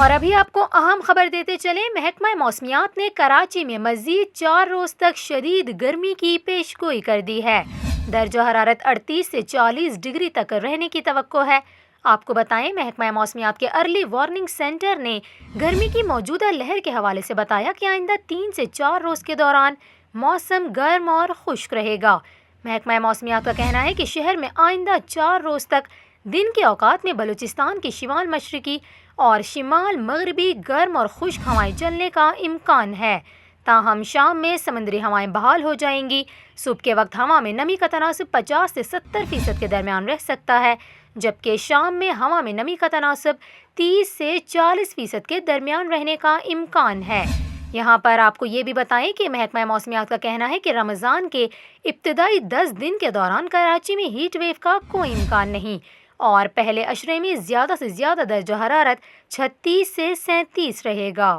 اور ابھی آپ کو اہم خبر دیتے چلیں، محکمہ موسمیات نے کراچی میں مزید 4 روز تک شدید گرمی کی پیشگوئی کر دی ہے۔ درجہ حرارت 38 سے 40 ڈگری تک رہنے کی توقع ہے۔ آپ کو بتائیں، محکمہ موسمیات کے ارلی وارننگ سینٹر نے گرمی کی موجودہ لہر کے حوالے سے بتایا کہ آئندہ 3 سے 4 روز کے دوران موسم گرم اور خشک رہے گا۔ محکمہ موسمیات کا کہنا ہے کہ شہر میں آئندہ 4 روز تک دن کے اوقات میں بلوچستان کی شمال مشرقی اور شمال مغربی گرم اور خشک ہوائیں چلنے کا امکان ہے، تاہم شام میں سمندری ہوائیں بحال ہو جائیں گی۔ صبح کے وقت ہوا میں نمی کا تناسب 50 سے 70% کے درمیان رہ سکتا ہے، جبکہ شام میں ہوا میں نمی کا تناسب 30 سے 40% کے درمیان رہنے کا امکان ہے۔ یہاں پر آپ کو یہ بھی بتائیں کہ محکمہ موسمیات کا کہنا ہے کہ رمضان کے ابتدائی 10 دن کے دوران کراچی میں ہیٹ ویو کا کوئی امکان نہیں، اور پہلے عشرے میں زیادہ سے زیادہ درجہ حرارت 36 سے 37 رہے گا۔